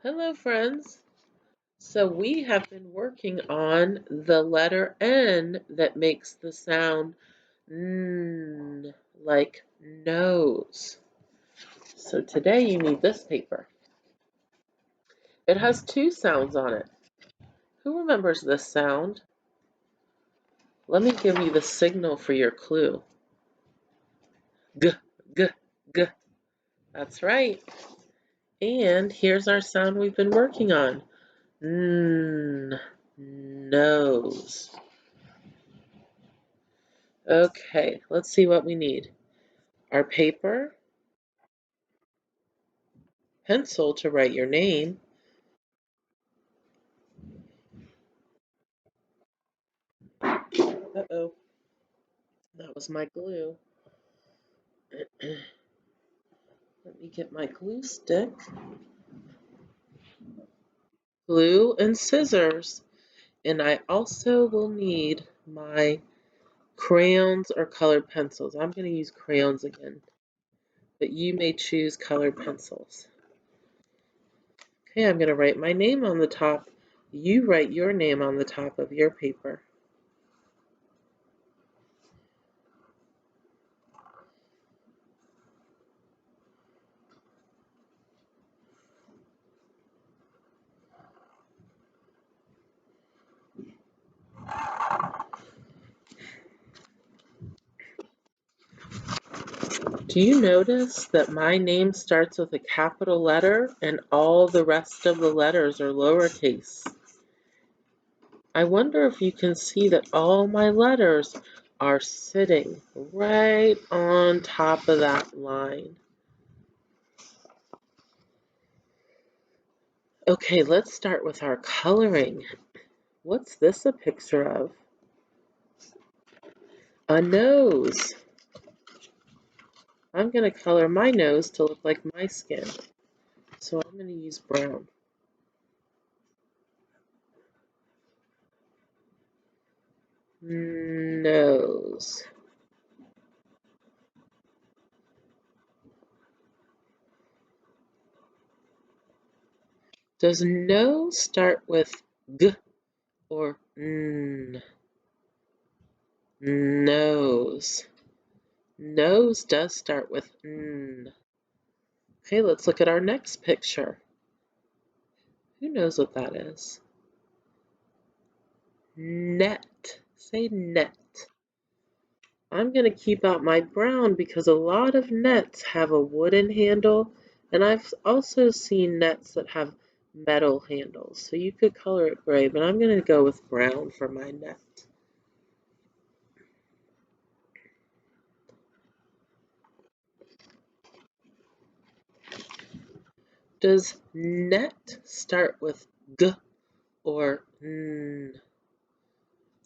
Hello, friends. So we have been working on the letter N that makes the sound N, like nose. So today you need this paper. It has two sounds on it. Who remembers this sound? Let me give you the signal for your clue. G, g, g. That's right. And here's our sound we've been working on. N, nose. Okay, let's see what we need. Our paper, pencil to write your name. Uh-oh, that was my glue. Let me get my glue stick. Glue and scissors. And I also will need my crayons or colored pencils. I'm going to use crayons again, but you may choose colored pencils. Okay, I'm going to write my name on the top. You write your name on the top of your paper. Do you notice that my name starts with a capital letter and all the rest of the letters are lowercase? I wonder if you can see that all my letters are sitting right on top of that line. Okay, let's start with our coloring. What's this a picture of? A nose. I'm going to color my nose to look like my skin. So I'm going to use brown. Nose. Does nose start with G or N? Nose. Nose does start with N. Okay, let's look at our next picture. Who knows what that is? Net. Say net. I'm going to keep out my brown because a lot of nets have a wooden handle, and I've also seen nets that have metal handles. So you could color it gray, but I'm going to go with brown for my net. Does net start with G or N?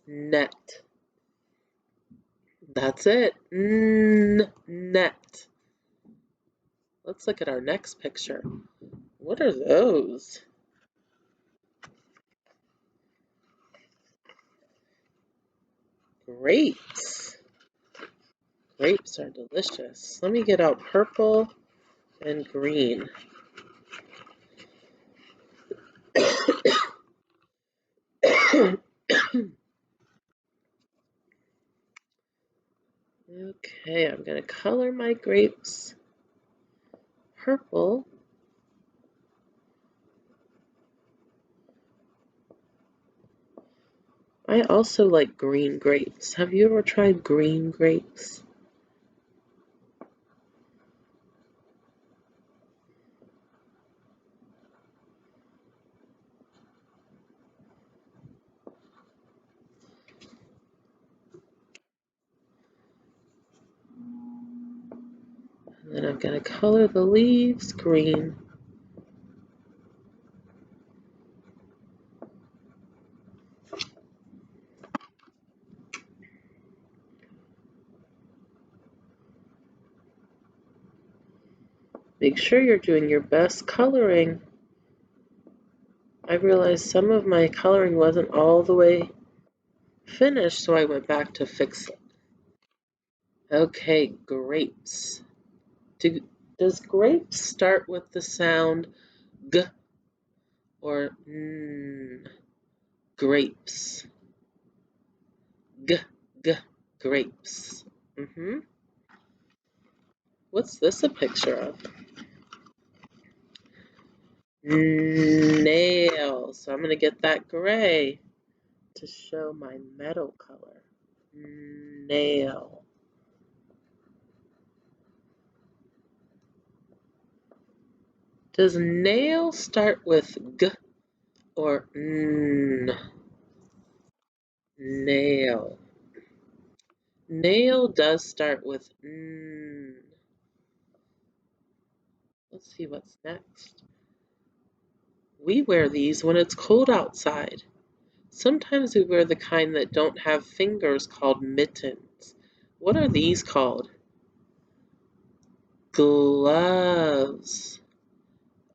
Net. That's it. Net. Let's look at our next picture. What are those? Grapes. Grapes are delicious. Let me get out purple and green. Okay, I'm going to color my grapes purple. I also like green grapes. Have you ever tried green grapes? And then I'm going to color the leaves green. Make sure you're doing your best coloring. I realized some of my coloring wasn't all the way finished, so I went back to fix it. Okay, grapes. Does grapes start with the sound G or grapes. G, g, grapes. What's this a picture of? Nail. So I'm going to get that gray to show my metal color. Nail. Does nail start with G or N? Nail. Nail does start with N. Let's see what's next. We wear these when it's cold outside. Sometimes we wear the kind that don't have fingers called mittens. What are these called? Gloves.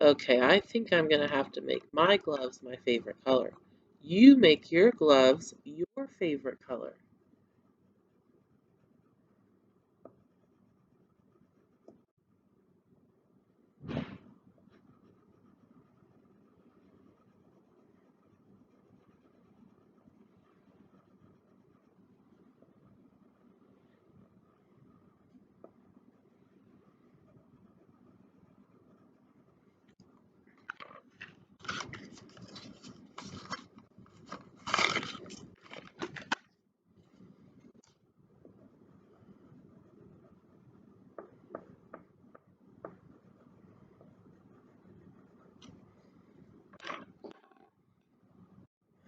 Okay, I think I'm going to have to make my gloves my favorite color. You make your gloves your favorite color.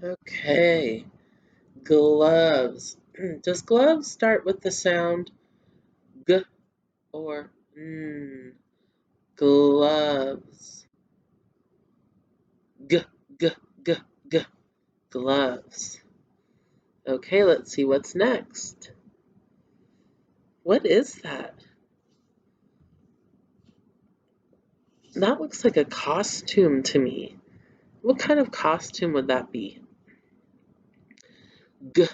Okay, gloves. Does gloves start with the sound G or N? Gloves. G, G, G, G. Gloves. Okay, let's see what's next. What is that? That looks like a costume to me. What kind of costume would that be? G,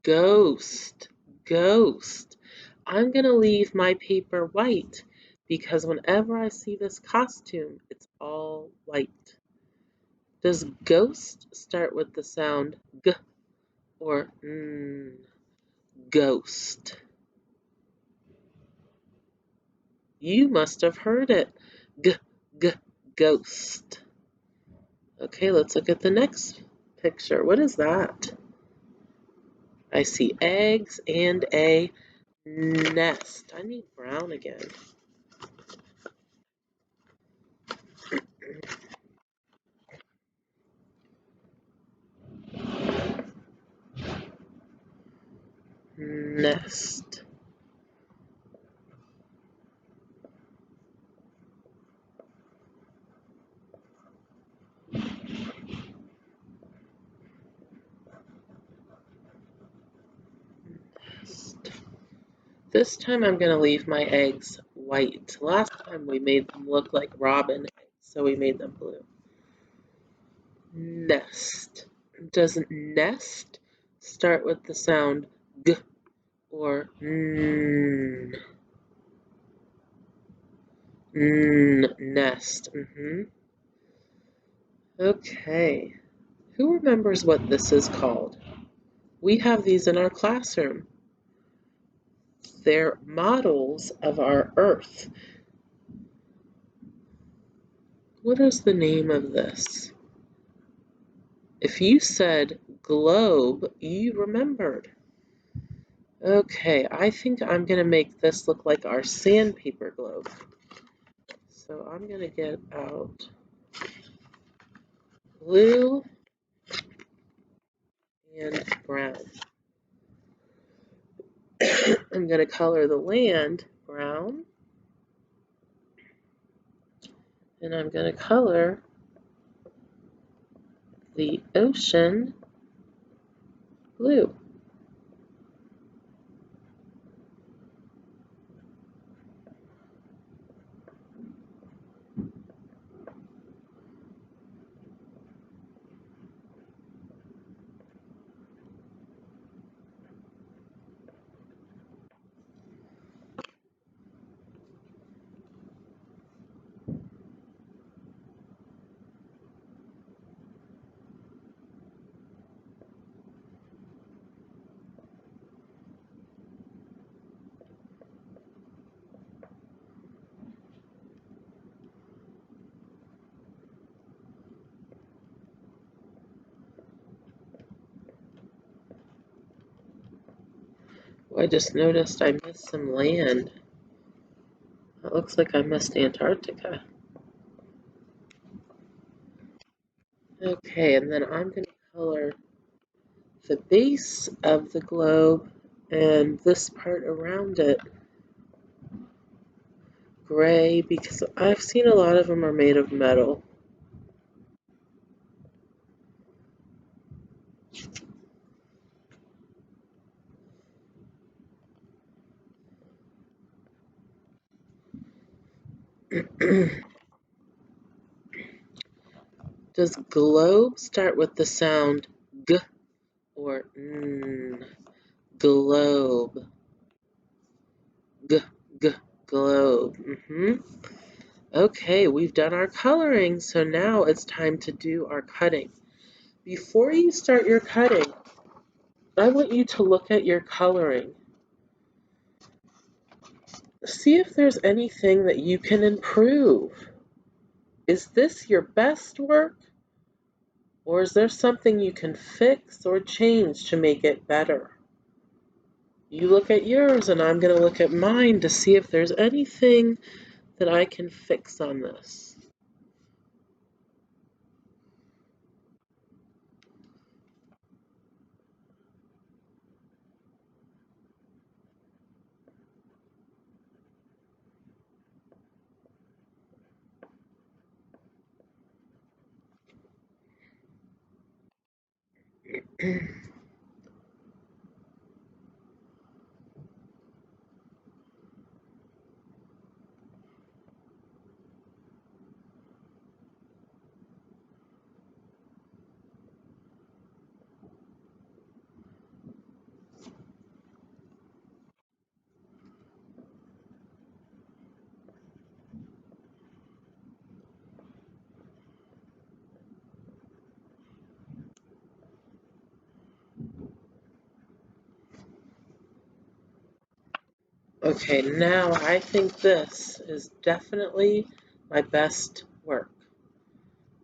ghost, ghost. I'm gonna leave my paper white because whenever I see this costume, it's all white. Does ghost start with the sound G or N? Ghost. You must have heard it. G, G, ghost. Okay, let's look at the next picture. What is that? I see eggs and a nest. I need brown again. Nest. This time I'm going to leave my eggs white. Last time we made them look like robin eggs, so we made them blue. Nest. Does nest start with the sound G or N? Nest. Okay. Who remembers what this is called? We have these in our classroom. They're models of our Earth. What is the name of this? If you said globe, you remembered. Okay, I think I'm going to make this look like our sandpaper globe. So I'm going to get out blue and brown. I'm going to color the land brown. And I'm going to color the ocean blue. Oh, I just noticed I missed some land. It looks like I missed Antarctica. Okay, and then I'm going to color the base of the globe and this part around it gray because I've seen a lot of them are made of metal. Does globe start with the sound g or n? Globe. G, g, globe. Okay, we've done our coloring, so now it's time to do our cutting. Before you start your cutting, I want you to look at your coloring. See if there's anything that you can improve. Is this your best work? Or is there something you can fix or change to make it better? You look at yours and I'm going to look at mine to see if there's anything that I can fix on this. Okay, now I think this is definitely my best work.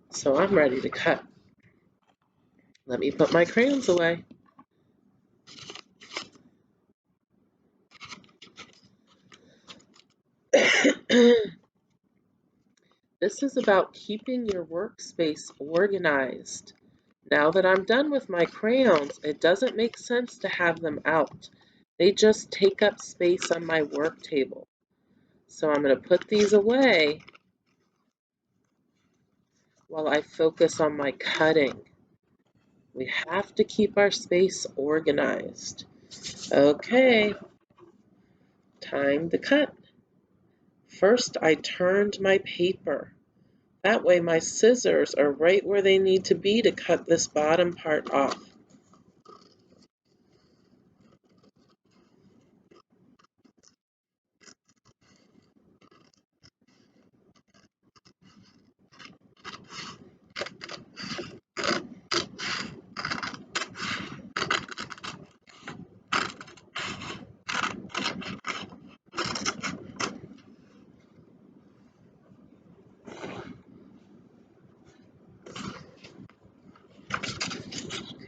So I'm ready to cut. Let me put my crayons away. This is about keeping your workspace organized. Now that I'm done with my crayons, it doesn't make sense to have them out. They just take up space on my work table. So I'm going to put these away while I focus on my cutting. We have to keep our space organized. Okay, time to cut. First, I turned my paper. That way my scissors are right where they need to be to cut this bottom part off.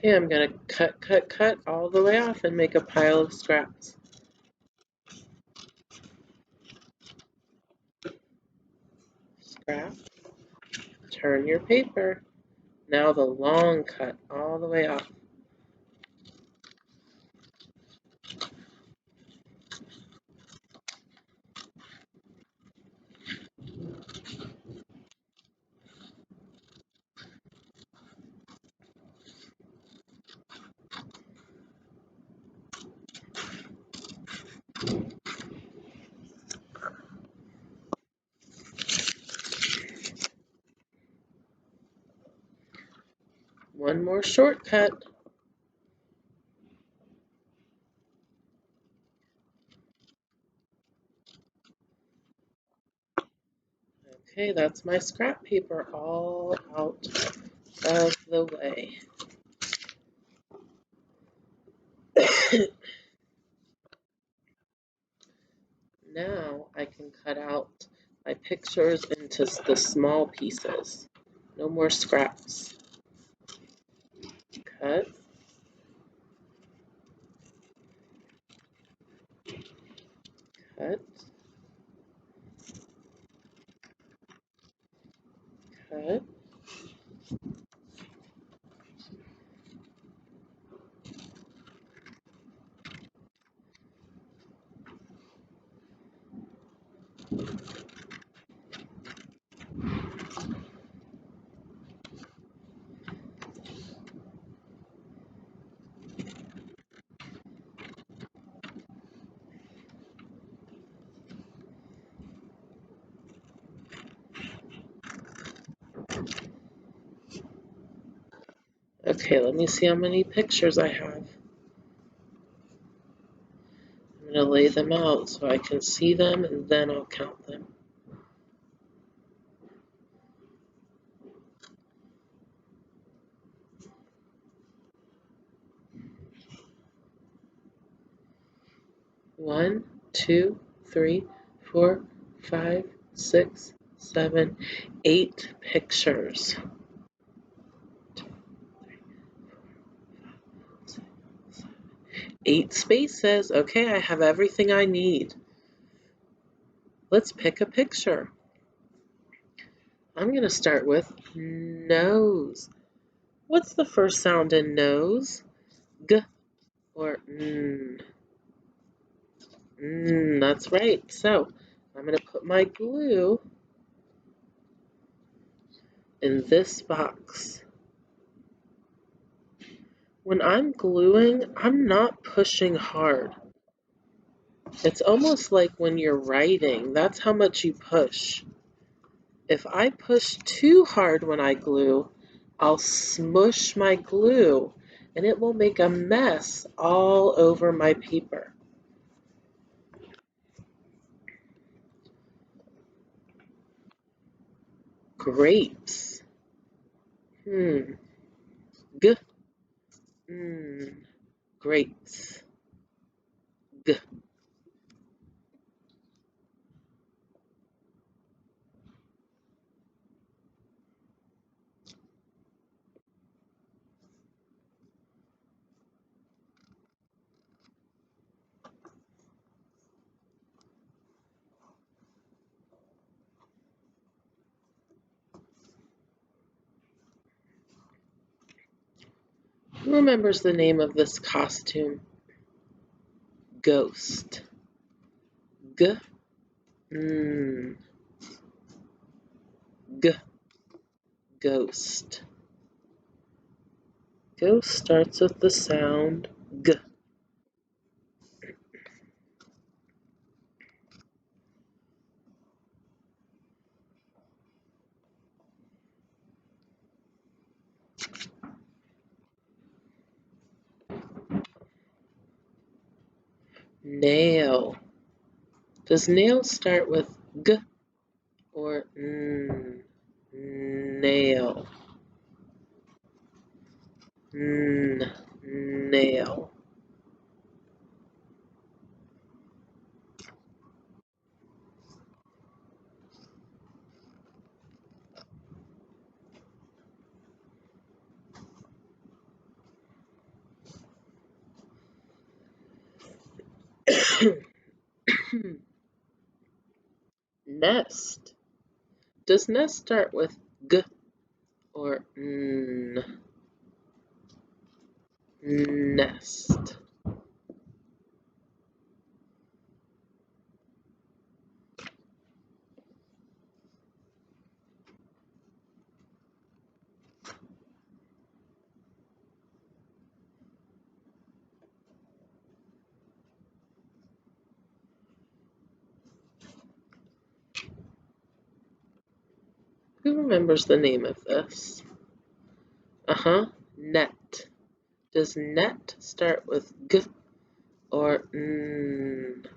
Okay, I'm going to cut all the way off and make a pile of scraps. Scrap, turn your paper. Now the long cut all the way off. One more shortcut. Okay, that's my scrap paper all out of the way. Now I can cut out my pictures into the small pieces. No more scraps. Cut. cut, cut. Okay, let me see how many pictures I have. I'm going to lay them out so I can see them and then I'll count them. One, two, three, 4, 5, 6, 7, 8 pictures. 8 spaces. Okay, I have everything I need. Let's pick a picture. I'm going to start with nose. What's the first sound in nose? G or n? That's right. So I'm going to put my glue in this box. When I'm gluing, I'm not pushing hard. It's almost like when you're writing, that's how much you push. If I push too hard when I glue, I'll smush my glue and it will make a mess all over my paper. Grapes. G. Grapes. G. Who remembers the name of this costume? Ghost. G. G. Ghost. Ghost starts with the sound G. Nail. Does nail start with G or N? Nail. Nail. Nest. Does nest start with G or N? Nest. Who remembers the name of this? Net. Does net start with G or N?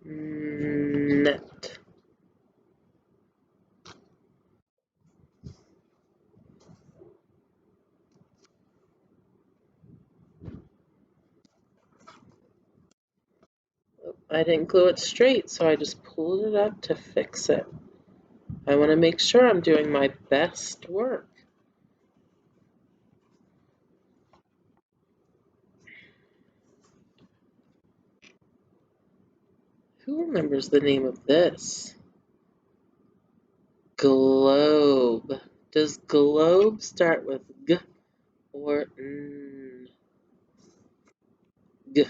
Net. I didn't glue it straight, so I just pulled it up to fix it. I want to make sure I'm doing my best work. Who remembers the name of this? Globe. Does globe start with G or N? G.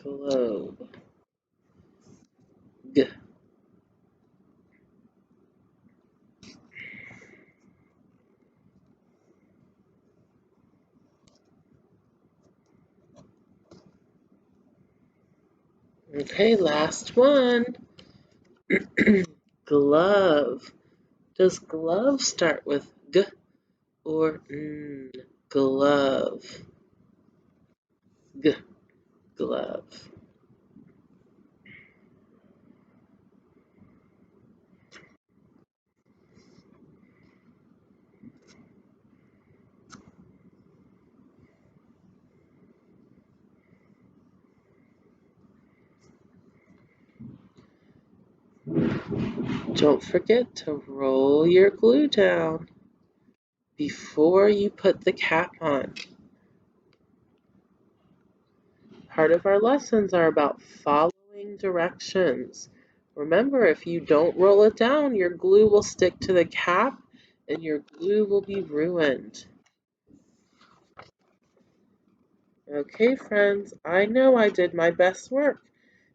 Globe. G. Okay, last one. Glove. Does glove start with G or N? Glove. G. Glove. Don't forget to roll your glue down before you put the cap on. Part of our lessons are about following directions. Remember, if you don't roll it down, your glue will stick to the cap and your glue will be ruined. Okay, friends, I know I did my best work.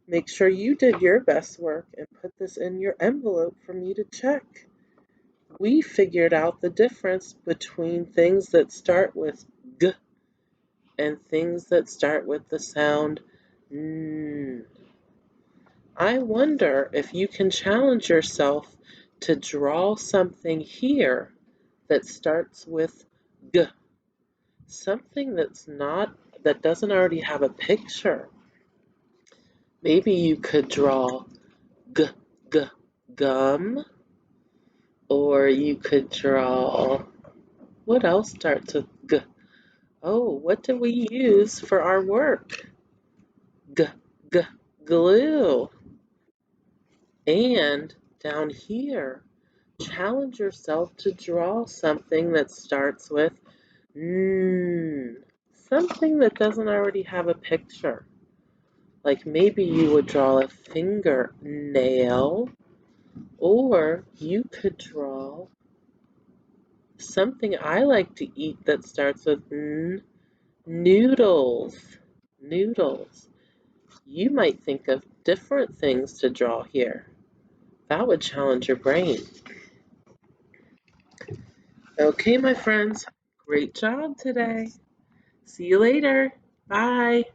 Make sure you did your best work and put this in your envelope for me to check. We figured out the difference between things that start with G and things that start with the sound N. I wonder if you can challenge yourself to draw something here that starts with G, something that doesn't already have a picture. Maybe you could draw G, G, gum, or you could draw, what else starts with G? Oh, what do we use for our work? G, G, glue. And down here, challenge yourself to draw something that starts with N, something that doesn't already have a picture. Like maybe you would draw a fingernail, or you could draw something I like to eat that starts with N, noodles. Noodles. You might think of different things to draw here. That would challenge your brain. Okay, my friends, great job today. See you later. Bye.